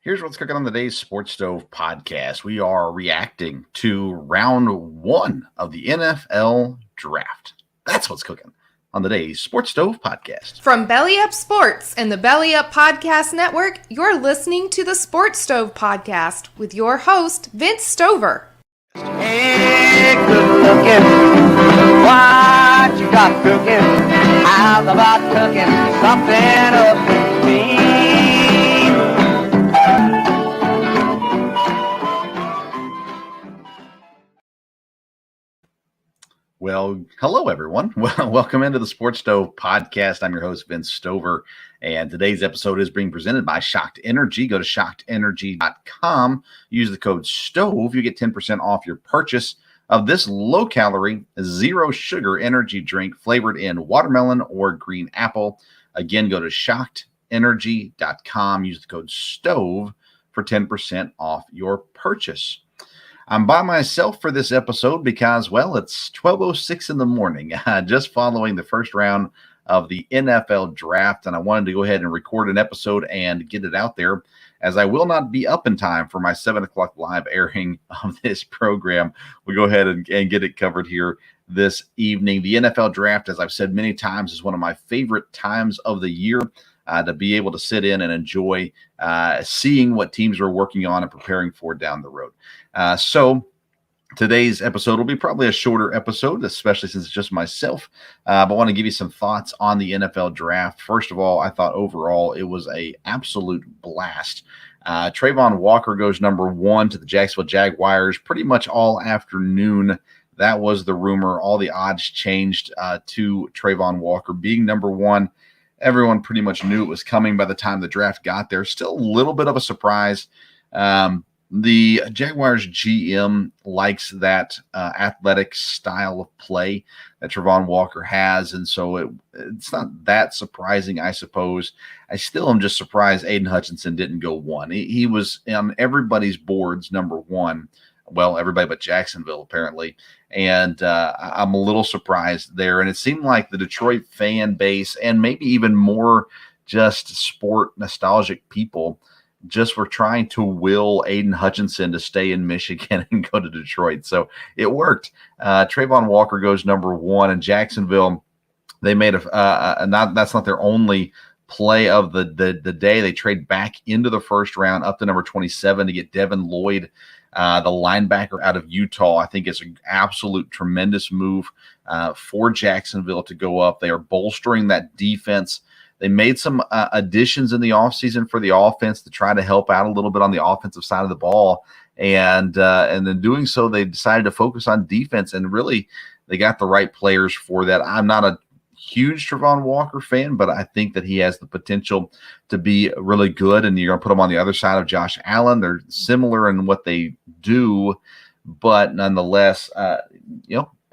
Here's what's cooking on today's Sports Stove podcast. We are reacting to round one of the NFL draft. That's what's cooking on today's Sports Stove podcast. From Belly Up Sports and the Belly Up Podcast Network, you're listening to the Sports Stove podcast with your host, Vince Stover. Hey, good looking, what you got cooking? How's about cooking something up for me? Well, hello, everyone. Welcome into the Sports Stove podcast. I'm your host, Vince Stover, and today's episode is being presented by Shocked Energy. Go to shockedenergy.com. Use the code STOVE. You get 10% off your purchase of this low-calorie, zero-sugar energy drink flavored in watermelon or green apple. Again, go to shockedenergy.com. Use the code STOVE for 10% off your purchase. I'm by myself for this episode because, well, it's 12:06 in the morning, just following the first round of the NFL draft, and I wanted to go ahead and record an episode and get it out there, as I will not be up in time for my 7 o'clock live airing of this program. We'll go ahead and get it covered here this evening. The NFL draft, as I've said many times, is one of my favorite times of the year. To be able to sit in and enjoy seeing what teams are working on and preparing for down the road. So today's episode will be probably a shorter episode, especially since it's just myself. But I want to give you some thoughts on the NFL draft. First of all, I thought overall it was an absolute blast. Traylon Walker goes number 1 to the Jacksonville Jaguars pretty much all afternoon. That was the rumor. All the odds changed to Traylon Walker being number 1. Everyone pretty much knew it was coming by the time the draft got there. Still a little bit of a surprise. The Jaguars GM likes that athletic style of play that Traylon Walker has, and so it's not that surprising, I suppose. I still am just surprised Aiden Hutchinson didn't go 1. He was on everybody's boards number 1. Well, everybody but Jacksonville, apparently. And I'm a little surprised there. And it seemed like the Detroit fan base and maybe even more just sport nostalgic people just were trying to will Aiden Hutchinson to stay in Michigan and go to Detroit. So it worked. Traylon Walker goes number 1. And Jacksonville, they made that's not their only play of the day. They trade back into the first round up to number 27 to get Devin Lloyd, the linebacker out of Utah. I think it's an absolute tremendous move for Jacksonville to go up. They are bolstering that defense. They made some additions in the offseason for the offense to try to help out a little bit on the offensive side of the ball. And in doing so, they decided to focus on defense, and really they got the right players for that. I'm not a huge Traylon Walker fan, but I think that he has the potential to be really good, and you're going to put him on the other side of Josh Allen. They're similar in what they do, but nonetheless,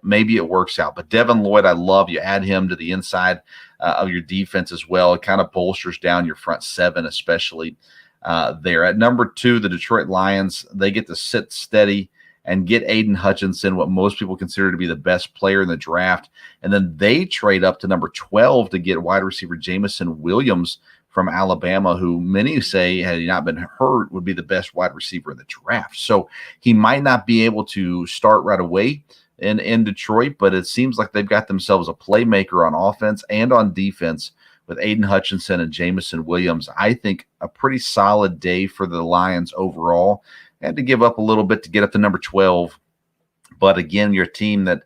maybe it works out. But Devin Lloyd, I love. You add him to the inside of your defense as well. It kind of bolsters down your front 7, especially there. At number 2, the Detroit Lions, they get to sit steady and get Aiden Hutchinson, what most people consider to be the best player in the draft. And then they trade up to number 12 to get wide receiver Jameson Williams from Alabama, who many say, had he not been hurt, would be the best wide receiver in the draft. So he might not be able to start right away in Detroit, but it seems like they've got themselves a playmaker on offense and on defense with Aiden Hutchinson and Jameson Williams. I think a pretty solid day for the Lions overall. Had to give up a little bit to get up to number 12. But again, your team that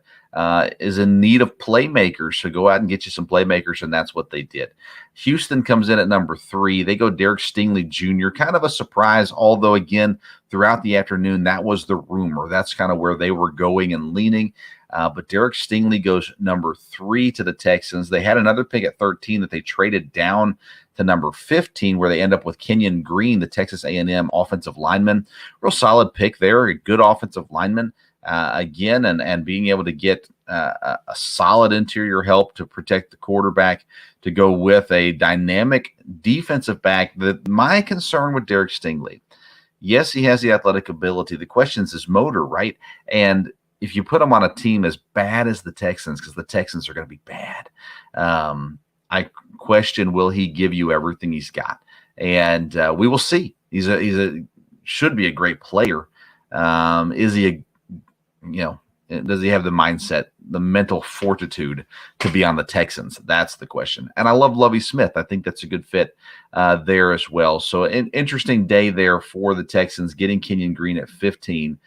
is in need of playmakers, so go out and get you some playmakers, and that's what they did. Houston comes in at number 3. They go Derek Stingley Jr., kind of a surprise, although, again, throughout the afternoon, that was the rumor. That's kind of where they were going and leaning. But Derek Stingley goes number 3 to the Texans. They had another pick at 13 that they traded down to number 15, where they end up with Kenyan Green, the Texas A&M offensive lineman. Real solid pick there, a good offensive lineman. Again, and being able to get a solid interior help to protect the quarterback, to go with a dynamic defensive back. My concern with Derek Stingley, yes, he has the athletic ability. The question is his motor, right? And if you put him on a team as bad as the Texans, because the Texans are going to be bad, I question, will he give you everything he's got? And we will see. should be a great player. Is he does he have the mindset, the mental fortitude to be on the Texans? That's the question. And I love Lovie Smith. I think that's a good fit there as well. So an interesting day there for the Texans. Getting Kenyan Green at 15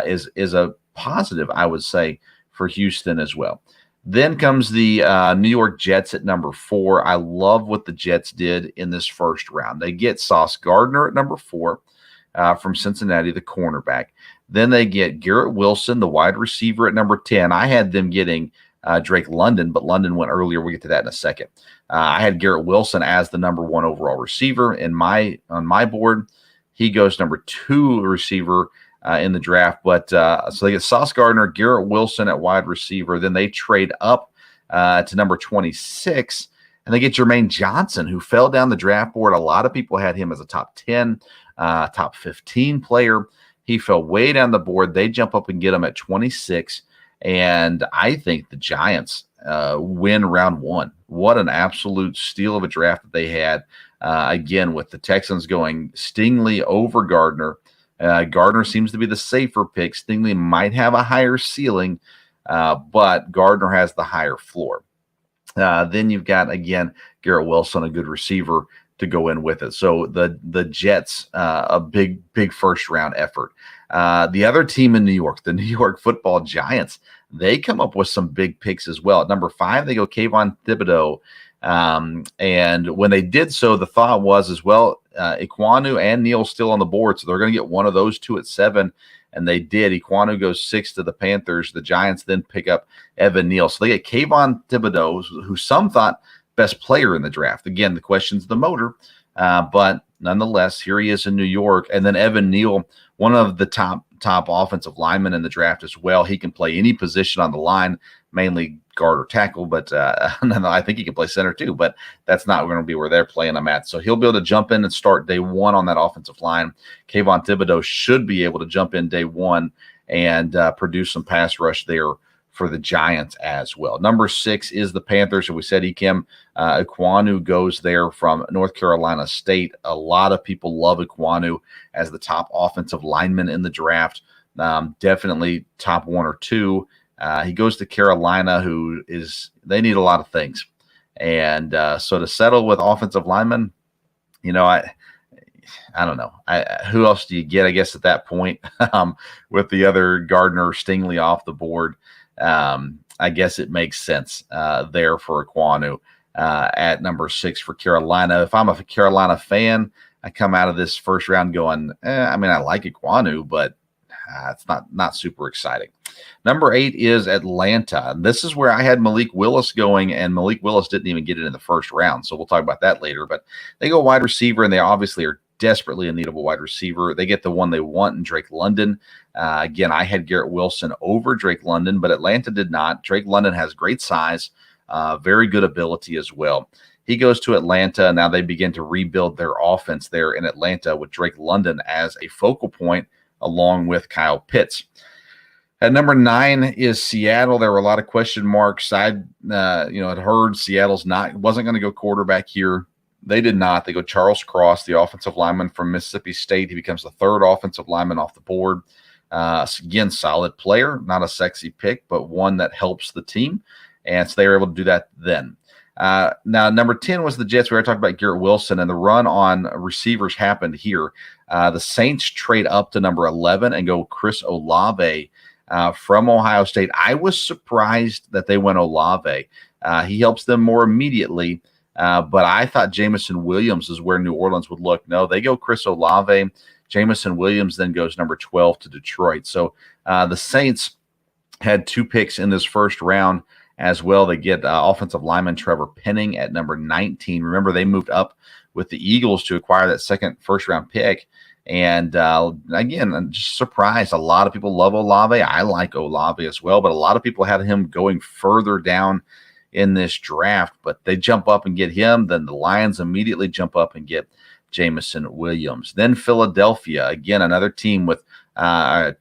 is a positive, I would say, for Houston as well. Then comes the New York Jets at number 4. I love what the Jets did in this first round. They get Sauce Gardner at number 4 from Cincinnati, the cornerback. Then they get Garrett Wilson, the wide receiver, at number 10. I had them getting Drake London, but London went earlier. We'll get to that in a second. I had Garrett Wilson as the number 1 overall receiver on my board. He goes number 2 receiver in the draft. But so they get Sauce Gardner, Garrett Wilson at wide receiver. Then they trade up to number 26, and they get Jermaine Johnson, who fell down the draft board. A lot of people had him as a top 10, top 15 player. He fell way down the board. They jump up and get him at 26. And I think the Giants win round 1. What an absolute steal of a draft that they had. Again, with the Texans going Stingley over Gardner. Gardner seems to be the safer pick. Stingley might have a higher ceiling, but Gardner has the higher floor. Then you've got, again, Garrett Wilson, a good receiver to go in with it. So the Jets, a big first round effort. The other team in New York, the New York Football Giants, they come up with some big picks as well. At number 5, they go Kayvon Thibodeau. And when they did so, the thought was as well, Ekwonu and Neal still on the board. So they're going to get one of those two at 7. And they did. Ekwonu goes 6 to the Panthers. The Giants then pick up Evan Neal. So they get Kayvon Thibodeau, who some thought best player in the draft. Again, the question's the motor, but nonetheless, here he is in New York. And then Evan Neal, one of the top offensive linemen in the draft as well. He can play any position on the line, mainly guard or tackle, but I think he can play center too, but that's not going to be where they're playing him at. So he'll be able to jump in and start day 1 on that offensive line. Kayvon Thibodeau should be able to jump in day 1 and produce some pass rush there for the Giants as well. Number 6 is the Panthers. So we said Ikem Ekwonu goes there from North Carolina State. A lot of people love Ekwonu as the top offensive lineman in the draft. Definitely top 1 or 2. He goes to Carolina, they need a lot of things. And so to settle with offensive linemen, I don't know. Who else do you get, I guess, at that point with the other Gardner, Stingley off the board? I guess it makes sense there for Ekwonu at number 6 for Carolina. If I'm a Carolina fan, I come out of this first round going, I like Ekwonu, but it's not super exciting. Number 8 is Atlanta. And this is where I had Malik Willis going, and Malik Willis didn't even get it in the first round. So we'll talk about that later. But they go wide receiver, and they obviously are desperately in need of a wide receiver. They get the one they want in Drake London. Again, I had Garrett Wilson over Drake London, but Atlanta did not. Drake London has great size, very good ability as well. He goes to Atlanta, and now they begin to rebuild their offense there in Atlanta with Drake London as a focal point along with Kyle Pitts. At number 9 is Seattle. There were a lot of question marks. I had heard Seattle's wasn't going to go quarterback here. They did not. They go Charles Cross, the offensive lineman from Mississippi State. He becomes the 3rd offensive lineman off the board. Again, solid player, not a sexy pick, but one that helps the team. And so they were able to do that then. Now, number 10 was the Jets. We already talked about Garrett Wilson, and the run on receivers happened here. The Saints trade up to number 11 and go Chris Olave from Ohio State. I was surprised that they went Olave. He helps them more immediately, but I thought Jameson Williams is where New Orleans would look. No, they go Chris Olave. Jameson Williams then goes number 12 to Detroit. So the Saints had 2 picks in this first round as well. They get offensive lineman Trevor Penning at number 19. Remember, they moved up with the Eagles to acquire that second first-round pick. And again, I'm just surprised. A lot of people love Olave. I like Olave as well, but a lot of people had him going further down in this draft. But they jump up and get him. Then the Lions immediately jump up and get Jameson Williams. Then Philadelphia, again, another team with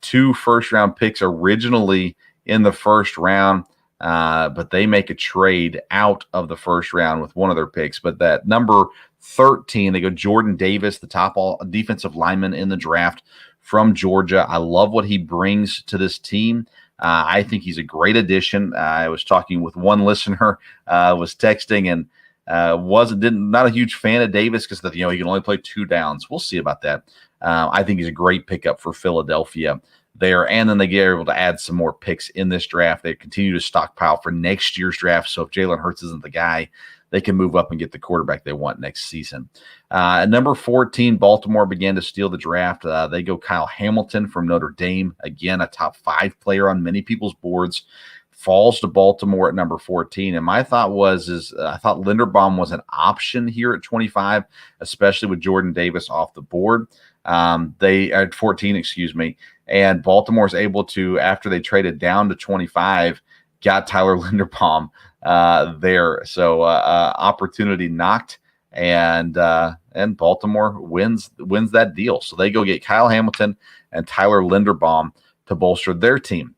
2 first-round picks originally in the first round. But they make a trade out of the first round with one of their picks. But that number 13, they go Jordan Davis, the top defensive lineman in the draft from Georgia. I love what he brings to this team. I think he's a great addition. I was talking with one listener, was texting, and not a huge fan of Davis because he can only play 2 downs. We'll see about that. I think he's a great pickup for Philadelphia there, and then they get able to add some more picks in this draft. They continue to stockpile for next year's draft. So if Jalen Hurts isn't the guy, they can move up and get the quarterback they want next season. At number 14, Baltimore began to steal the draft. They go Kyle Hamilton from Notre Dame. Again, a top 5 player on many people's boards. Falls to Baltimore at number 14. And my thought I thought Linderbaum was an option here at 25, especially with Jordan Davis off the board. They at 14, excuse me. And Baltimore's able to, after they traded down to 25, got Tyler Linderbaum there. So opportunity knocked, and Baltimore wins that deal. So they go get Kyle Hamilton and Tyler Linderbaum to bolster their team.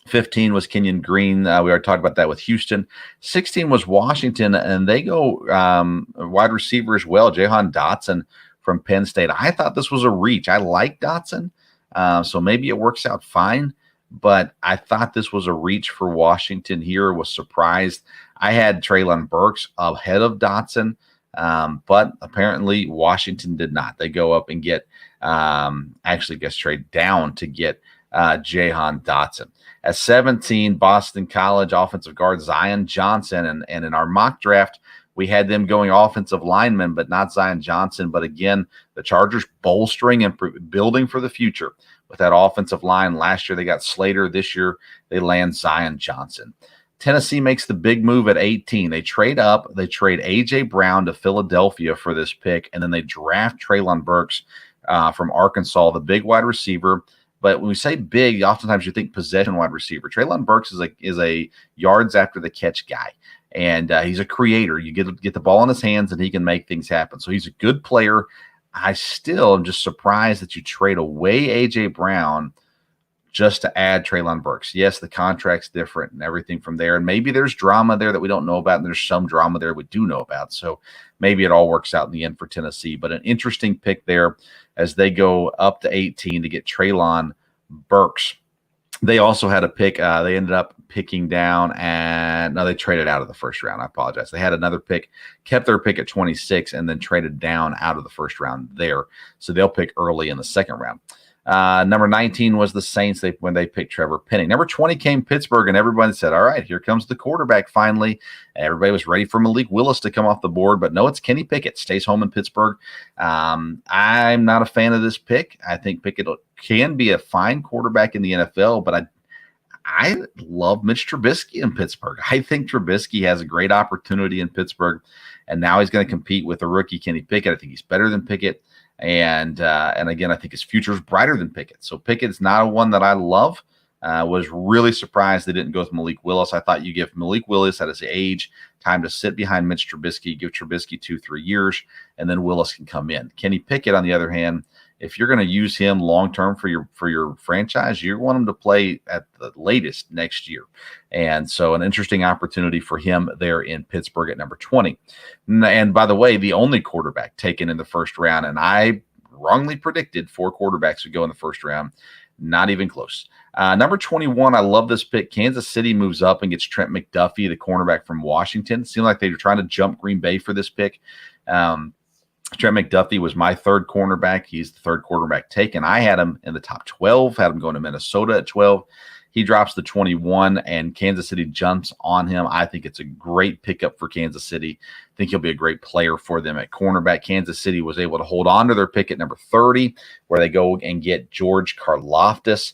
15 was Kenyan Green. We already talked about that with Houston. 16 was Washington, and they go wide receiver as well, Jahan Dotson from Penn State. I thought this was a reach. I like Dotson, so maybe it works out fine, but I thought this was a reach for Washington here. Was surprised. I had Traylon Burks ahead of Dotson, but apparently Washington did not. They go up and get trade down to get Jahan Dotson. At 17, Boston College offensive guard Zion Johnson. And in our mock draft, we had them going offensive linemen, but not Zion Johnson. But again, the Chargers bolstering and building for the future with that offensive line. Last year, they got Slater. This year, they land Zion Johnson. Tennessee makes the big move at 18. They trade up. They trade A.J. Brown to Philadelphia for this pick, and then they draft Traylon Burks from Arkansas, the big wide receiver. But when we say big, oftentimes you think possession wide receiver. Traylon Burks is a yards after the catch guy, and he's a creator. You get the ball in his hands, and he can make things happen. So he's a good player. I still am just surprised that you trade away A.J. Brown just to add Traylon Burks. Yes, the contract's different and everything from there, and maybe there's drama there that we don't know about, and there's some drama there we do know about. So maybe it all works out in the end for Tennessee. But an interesting pick there as they go up to 18 to get Traylon Burks. They also had a pick. They ended up picking down, and no, they traded out of the first round. I apologize. They had another pick, kept their pick at 26, and then traded down out of the first round there. So they'll pick early in the second round. Number 19 was the Saints when they picked Trevor Penning. Number 20 came Pittsburgh, and everybody said, all right, here comes the quarterback finally. Everybody was ready for Malik Willis to come off the board, but no, it's Kenny Pickett. Stays home in Pittsburgh. I'm not a fan of this pick. I think Pickett can be a fine quarterback in the NFL, but I love Mitch Trubisky in Pittsburgh. I think Trubisky has a great opportunity in Pittsburgh, and now he's going to compete with a rookie Kenny Pickett. I think he's better than Pickett. And again, I think his future is brighter than Pickett. So Pickett is not one that I love. Was really surprised they didn't go with Malik Willis. I thought you give Malik Willis at his age time to sit behind Mitch Trubisky, give Trubisky 2-3 years, and then Willis can come in. Kenny Pickett, on the other hand, if you're going to use him long term for your franchise, you want him to play at the latest next year. And so an interesting opportunity for him there in Pittsburgh at number 20. And by the way, the only quarterback taken in the first round, and I wrongly predicted 4 quarterbacks would go in the first round. Not even close. Number 21, I love this pick. Kansas City moves up and gets Trent McDuffie, the cornerback from Washington. It seemed like they were trying to jump Green Bay for this pick. Trent McDuffie was my third cornerback. He's the third quarterback taken. I had him in the top 12, had him going to Minnesota at 12. He drops to 21, and Kansas City jumps on him. I think it's a great pickup for Kansas City. I think he'll be a great player for them at cornerback. Kansas City was able to hold on to their pick at number 30, where they go and get George Karlaftis,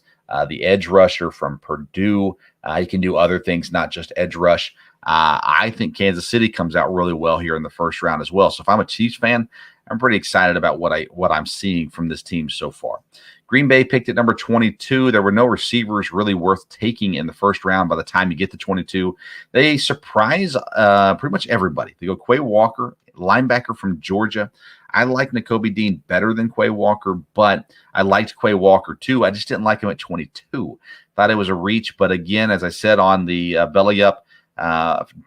the edge rusher from Purdue. He can do other things, not just edge rush. I think Kansas City comes out really well here in the first round as well. So if I'm a Chiefs fan, I'm pretty excited about what I'm seeing from this team so far. Green Bay picked at number 22. There were no receivers really worth taking in the first round by the time you get to 22. They surprise pretty much everybody. They go Quay Walker, linebacker from Georgia. I like Nakobe Dean better than Quay Walker, but I liked Quay Walker too. I just didn't like him at 22. Thought it was a reach, but again, as I said on the Belly Up,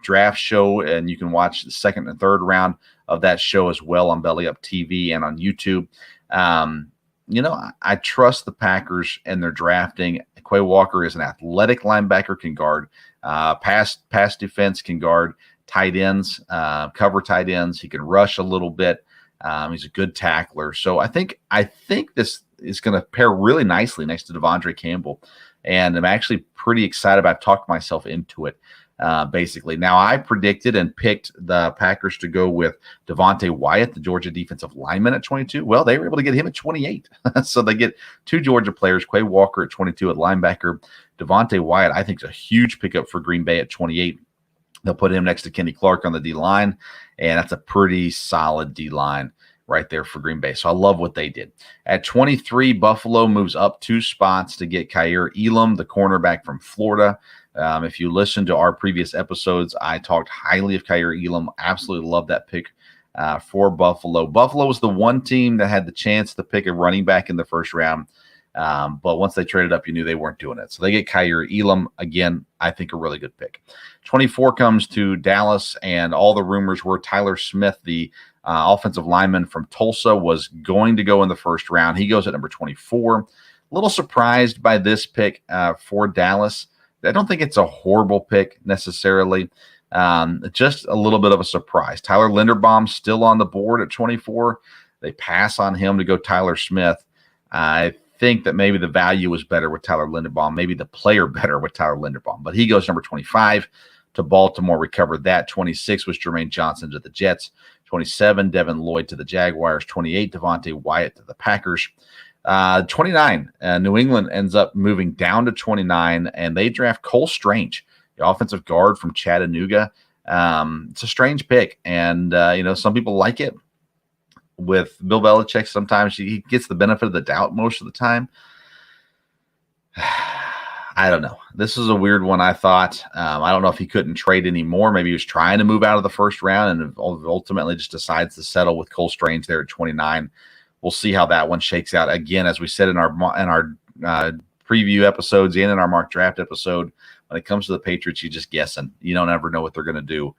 draft show, and you can watch the second and third round of that show as well on Belly Up TV and on YouTube. I trust the Packers and their drafting. Quay Walker is an athletic linebacker, can guard pass defense, can guard tight ends, cover tight ends. He can rush a little bit. He's a good tackler. So I think this is going to pair really nicely next to Devondre Campbell. And I'm actually pretty excited. I've talked myself into it, basically. Now, I predicted and picked the Packers to go with Devontae Wyatt, the Georgia defensive lineman, at 22. Well, they were able to get him at 28. So they get two Georgia players, Quay Walker at 22 at linebacker. Devontae Wyatt, I think, is a huge pickup for Green Bay at 28. They'll put him next to Kenny Clark on the D-line, and that's a pretty solid D-line right there for Green Bay. So I love what they did. At 23, Buffalo moves up 2 spots to get Kaiir Elam, the cornerback from Florida. If you listen to our previous episodes, I talked highly of Kaiir Elam. Absolutely love that pick for Buffalo. Buffalo was the one team that had the chance to pick a running back in the first round. But once they traded up, you knew they weren't doing it. So they get Kaiir Elam. Again, I think a really good pick. 24 comes to Dallas, and all the rumors were Tyler Smith, the offensive lineman from Tulsa, was going to go in the first round. He goes at number 24. A little surprised by this pick for Dallas. I don't think it's a horrible pick necessarily. Just a little bit of a surprise. Tyler Linderbaum still on the board at 24. They pass on him to go Tyler Smith. I think that maybe the value was better with Tyler Linderbaum, maybe the player better with Tyler Linderbaum, but he goes number 25 to Baltimore, recovered that. 26 was Jermaine Johnson to the Jets. 27, Devin Lloyd to the Jaguars. 28, Devontae Wyatt to the Packers. 29, New England ends up moving down to 29, and they draft Cole Strange, the offensive guard from Chattanooga. It's a strange pick, and some people like it. With Bill Belichick, sometimes he gets the benefit of the doubt most of the time. I don't know. This is a weird one, I thought. I don't know if he couldn't trade anymore. Maybe he was trying to move out of the first round and ultimately just decides to settle with Cole Strange there at 29. We'll see how that one shakes out. Again, as we said in our preview episodes and in our mock draft episode, when it comes to the Patriots, you're just guessing. You don't ever know what they're going to do.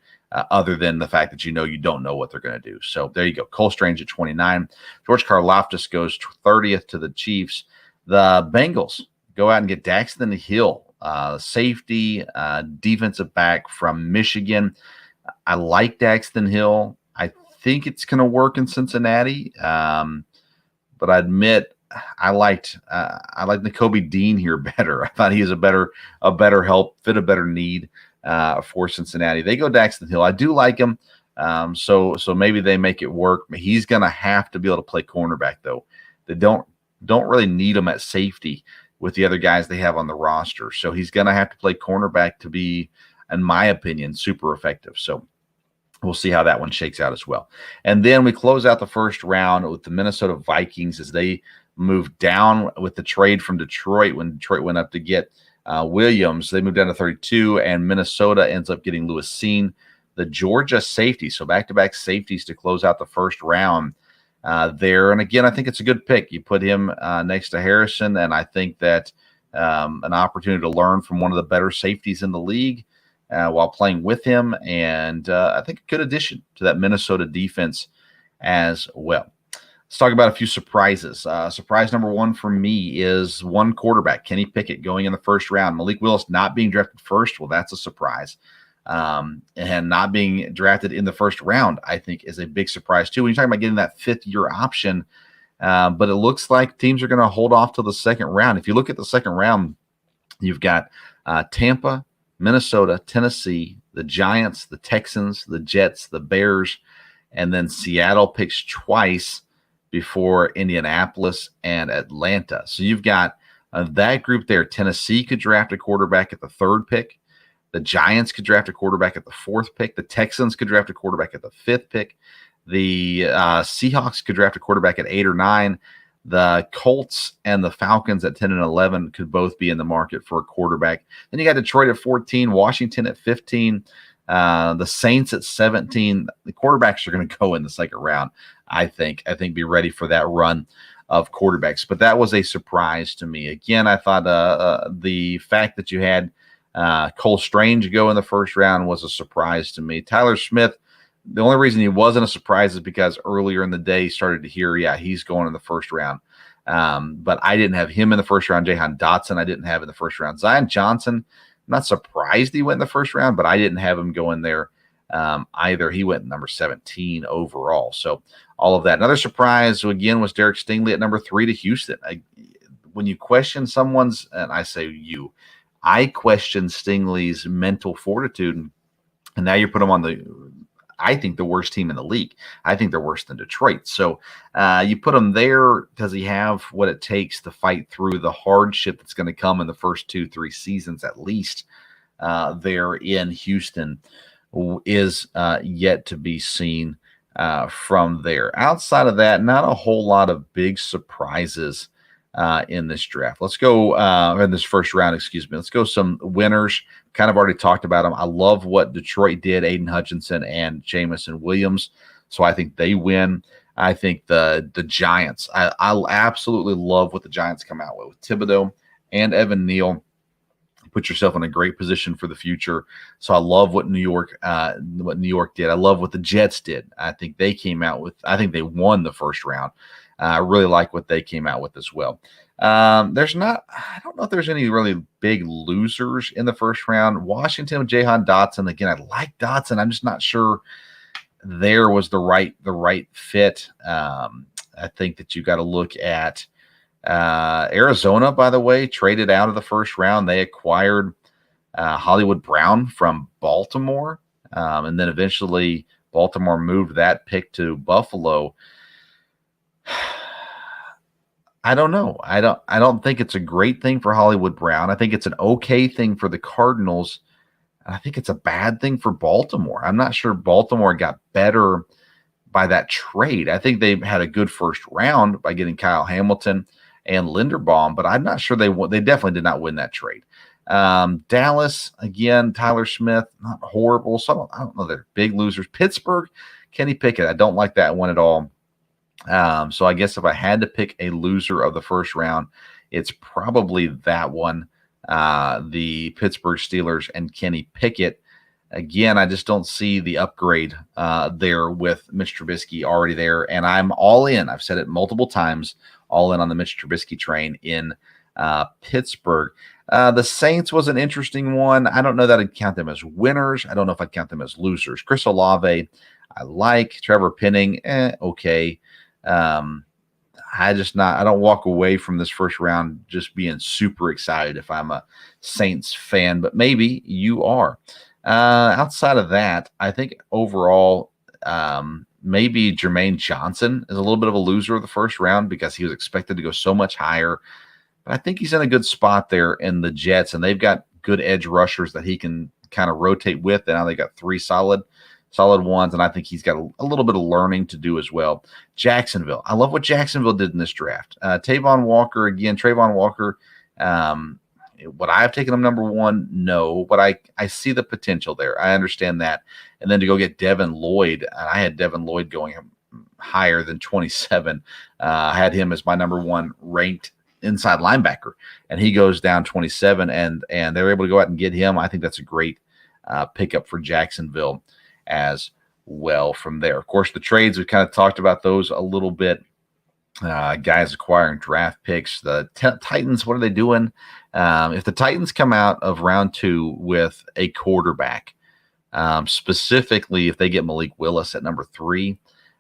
Other than the fact that you don't know what they're going to do. So there you go. Cole Strange at 29. George Karlaftis goes 30th to the Chiefs. The Bengals go out and get Daxton Hill, safety, defensive back from Michigan. I like Daxton Hill. I think it's going to work in Cincinnati. But I admit I liked Nakobe Dean here better. I thought he is a better help, fit a better need for Cincinnati. They go Daxton Hill. I do like him. So maybe they make it work. He's going to have to be able to play cornerback, though. They don't really need him at safety with the other guys they have on the roster. So he's going to have to play cornerback to be, in my opinion, super effective. So we'll see how that one shakes out as well. And then we close out the first round with the Minnesota Vikings as they move down with the trade from Detroit when Detroit went up to get Williams. They moved down to 32, and Minnesota ends up getting Lewis Seen, the Georgia safety. So back-to-back safeties to close out the first round there. And again, I think it's a good pick. You put him next to Harrison, and I think that an opportunity to learn from one of the better safeties in the league while playing with him. And I think a good addition to that Minnesota defense as well. Let's talk about a few surprises. Surprise number one for me is one quarterback, Kenny Pickett, going in the first round. Malik Willis not being drafted first, well, that's a surprise. And not being drafted in the first round, I think, is a big surprise, too. When you're talking about getting that fifth-year option, but it looks like teams are going to hold off till the second round. If you look at the second round, you've got Tampa, Minnesota, Tennessee, the Giants, the Texans, the Jets, the Bears, and then Seattle picks twice before Indianapolis and Atlanta. So you've got that group there. Tennessee could draft a quarterback at the third pick. The Giants could draft a quarterback at the fourth pick. The Texans could draft a quarterback at the fifth pick. The Seahawks could draft a quarterback at 8 or 9. The Colts and the Falcons at 10 and 11 could both be in the market for a quarterback. Then you got Detroit at 14, Washington at 15, the Saints at 17. The quarterbacks are going to go in the second round, I think. Be ready for that run of quarterbacks. But that was a surprise to me. Again, I thought the fact that you had Cole Strange go in the first round was a surprise to me. Tyler Smith, the only reason he wasn't a surprise is because earlier in the day started to hear, he's going in the first round. But I didn't have him in the first round. Jahan Dotson I didn't have in the first round. Zion Johnson, I'm not surprised he went in the first round, but I didn't have him go in there either. He went number 17 overall. So all of that. Another surprise, again, was Derek Stingley at number 3 to Houston. When you question someone's, and I say I question Stingley's mental fortitude, and now you put him on I think the worst team in the league. I think they're worse than Detroit. So you put him there. Does he have what it takes to fight through the hardship that's going to come in the first 2-3 seasons at least there in Houston is yet to be seen from there. Outside of that, not a whole lot of big surprises in this draft. Let's go in this first round, Let's go some winners. Kind of already talked about them. I love what Detroit did, Aiden Hutchinson and Jamison Williams. So I think they win. I think the Giants, I absolutely love what the Giants come out with Thibodeau and Evan Neal. Put yourself in a great position for the future. So I love what New York did. I love what the Jets did. I think they came out with, I think they won the first round. I really like what they came out with as well. I don't know if there's any really big losers in the first round. Washington with Jahan Dotson. Again, I like Dotson. I'm just not sure there was the right fit. I think that you got to look at Arizona, by the way, traded out of the first round. They acquired Hollywood Brown from Baltimore. And then eventually Baltimore moved that pick to Buffalo. I don't know. I don't think it's a great thing for Hollywood Brown. I think it's an okay thing for the Cardinals. I think it's a bad thing for Baltimore. I'm not sure Baltimore got better by that trade. I think they had a good first round by getting Kyle Hamilton and Linderbaum, but I'm not sure they definitely did not win that trade. Dallas, again, Tyler Smith, not horrible. So I don't know. They're big losers. Pittsburgh, Kenny Pickett. I don't like that one at all. So I guess if I had to pick a loser of the first round, it's probably that one, the Pittsburgh Steelers and Kenny Pickett. Again, I just don't see the upgrade there with Mitch Trubisky already there, and I'm all in. I've said it multiple times, all in on the Mitch Trubisky train in Pittsburgh. The Saints was an interesting one. I don't know that I'd count them as winners. I don't know if I'd count them as losers. Chris Olave, I like. Trevor Penning, okay. I don't walk away from this first round just being super excited if I'm a Saints fan, but maybe you are. Outside of that, I think overall, maybe Jermaine Johnson is a little bit of a loser of the first round because he was expected to go so much higher. But I think he's in a good spot there in the Jets, and they've got good edge rushers that he can kind of rotate with. And now they got 3 solid ones, and I think he's got a little bit of learning to do as well. Jacksonville. I love what Jacksonville did in this draft. Trayvon Walker, would I have taken him number 1? No, but I see the potential there. I understand that. And then to go get Devin Lloyd, and I had Devin Lloyd going higher than 27. I had him as my number 1 ranked inside linebacker, and he goes down 27, and they were able to go out and get him. I think that's a great pickup for Jacksonville as well from there. Of course, the trades, we kind of talked about those a little bit. Guys acquiring draft picks. The Titans, what are they doing? If the Titans come out of round 2 with a quarterback, specifically if they get Malik Willis at number 3,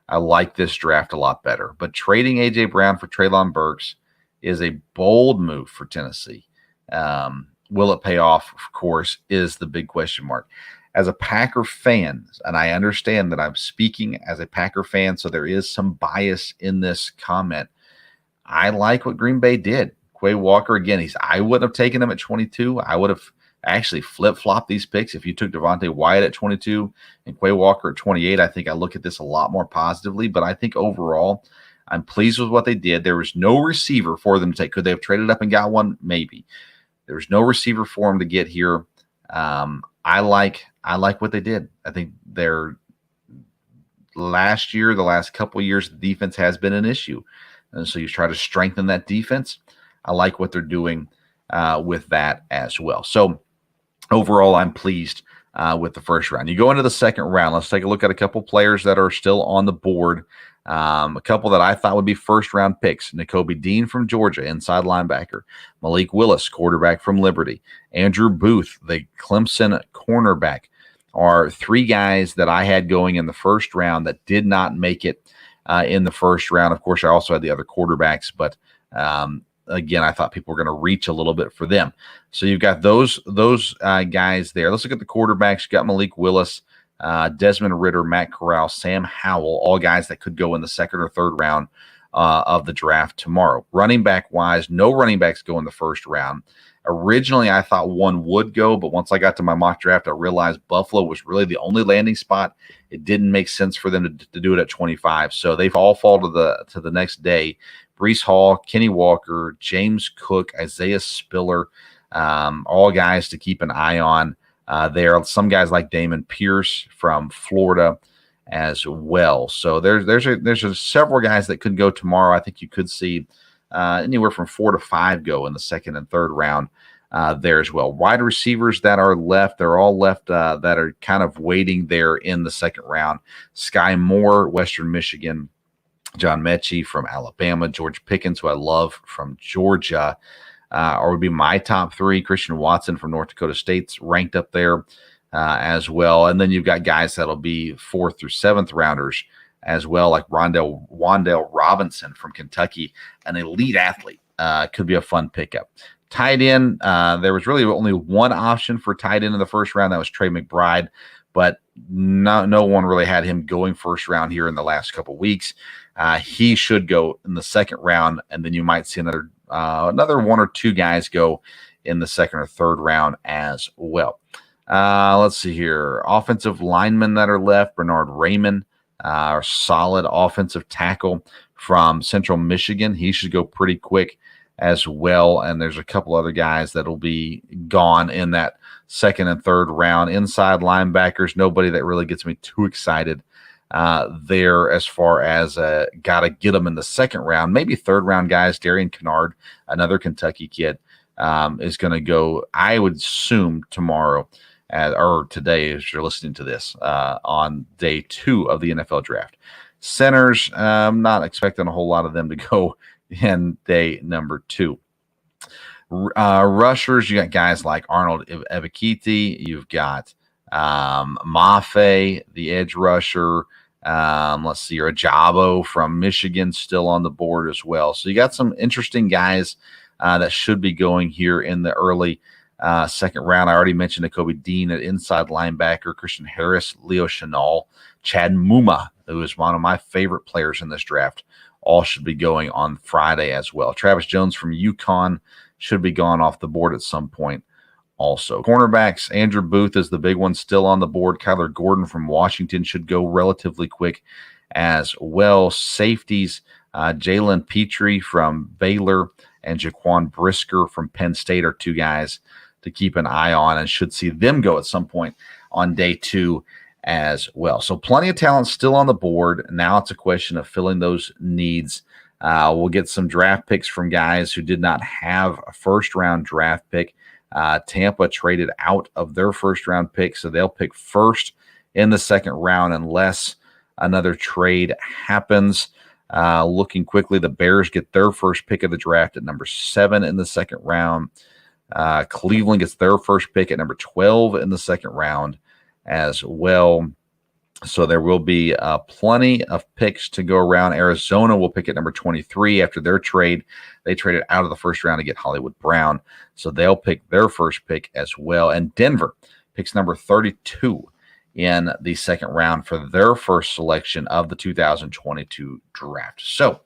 I like this draft a lot better. But trading A.J. Brown for Traylon Burks is a bold move for Tennessee. Will it pay off? Of course, is the big question mark. As a Packer fan, and I understand that I'm speaking as a Packer fan, so there is some bias in this comment, I like what Green Bay did. Quay Walker, again, I wouldn't have taken him at 22. I would have actually flip-flopped these picks. If you took Devontae Wyatt at 22 and Quay Walker at 28, I think I look at this a lot more positively. But I think overall, I'm pleased with what they did. There was no receiver for them to take. Could they have traded up and got one? Maybe. There was no receiver for them to get here. I like what they did. I think the last couple of years, the defense has been an issue. And so you try to strengthen that defense. I like what they're doing with that as well. So overall, I'm pleased with the first round. You go into the second round. Let's take a look at a couple players that are still on the board. A couple that I thought would be first-round picks. Nakobe Dean from Georgia, inside linebacker. Malik Willis, quarterback from Liberty. Andrew Booth, the Clemson cornerback, are three guys that I had going in the first round that did not make it in the first round. Of course, I also had the other quarterbacks, but again, I thought people were going to reach a little bit for them. So you've got those guys there. Let's look at the quarterbacks. You got Malik Willis, Desmond Ridder, Matt Corral, Sam Howell, all guys that could go in the second or third round of the draft tomorrow. Running back wise, no running backs go in the first round. Originally, I thought one would go, but once I got to my mock draft, I realized Buffalo was really the only landing spot. It didn't make sense for them to do it at 25, so they've all fallen to the next day. Breece Hall, Kenny Walker, James Cook, Isaiah Spiller, all guys to keep an eye on. There are some guys like Damon Pierce from Florida as well. So there's several guys that could go tomorrow. I think you could see anywhere from 4 to 5 go in the second and third round there as well. Wide receivers that are left, they're all left that are kind of waiting there in the second round. Sky Moore, Western Michigan. John Mechie from Alabama. George Pickens, who I love, from Georgia. Or would be my top three. Christian Watson from North Dakota State's ranked up there as well. And then you've got guys that'll be 4th through 7th rounders as well, like Wan'Dale Robinson from Kentucky, an elite athlete. Could be a fun pickup. Tight end, there was really only one option for tight end in the first round. That was Trey McBride, but no one really had him going first round here in the last couple weeks. He should go in the second round, and then you might see another one or two guys go in the second or third round as well. Let's see here. Offensive linemen that are left, Bernard Raymond, our solid offensive tackle from Central Michigan. He should go pretty quick as well. And there's a couple other guys that will be gone in that second and third round. Inside linebackers, nobody that really gets me too excited there as far as got to get them in the second round. Maybe third round guys. Darian Kennard, another Kentucky kid, is going to go, I would assume, tomorrow or today as you're listening to this on day 2 of the NFL draft. Centers, I'm not expecting a whole lot of them to go in day number 2. Rushers, you got guys like Arnold Ebiketie. You've got Mafe, the edge rusher. Let's see, Ajabo from Michigan still on the board as well. So you got some interesting guys that should be going here in the early second round. I already mentioned Nakobe Dean at inside linebacker, Christian Harris, Leo Chenal, Chad Muma, who is one of my favorite players in this draft. All should be going on Friday as well. Travis Jones from UConn should be gone off the board at some point also. Cornerbacks, Andrew Booth is the big one still on the board. Kyler Gordon from Washington should go relatively quick as well. Safeties, Jalen Petrie from Baylor and Jaquan Brisker from Penn State are two guys to keep an eye on and should see them go at some point on day 2 as well. So plenty of talent still on the board. Now it's a question of filling those needs. We'll get some draft picks from guys who did not have a first-round draft pick. Tampa traded out of their first-round pick, so they'll pick first in the second round unless another trade happens. Looking quickly, the Bears get their first pick of the draft at number 7 in the second round. Cleveland gets their first pick at number 12 in the second round as well. So there will be plenty of picks to go around. Arizona will pick at number 23 after their trade. They traded out of the first round to get Hollywood Brown. So they'll pick their first pick as well. And Denver picks number 32 in the second round for their first selection of the 2022 draft. So,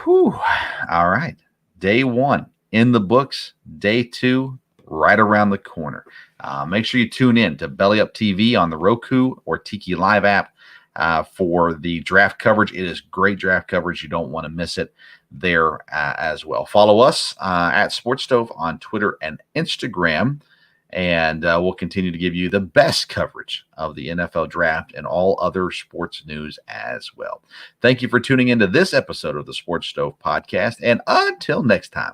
all right. Day 1 in the books. Day 2 right around the corner. Make sure you tune in to Belly Up TV on the Roku or Tiki Live app for the draft coverage. It is great draft coverage. You don't want to miss it there as well. Follow us at Sports Stove on Twitter and Instagram, and we'll continue to give you the best coverage of the NFL draft and all other sports news as well. Thank you for tuning into this episode of the Sports Stove podcast, and until next time,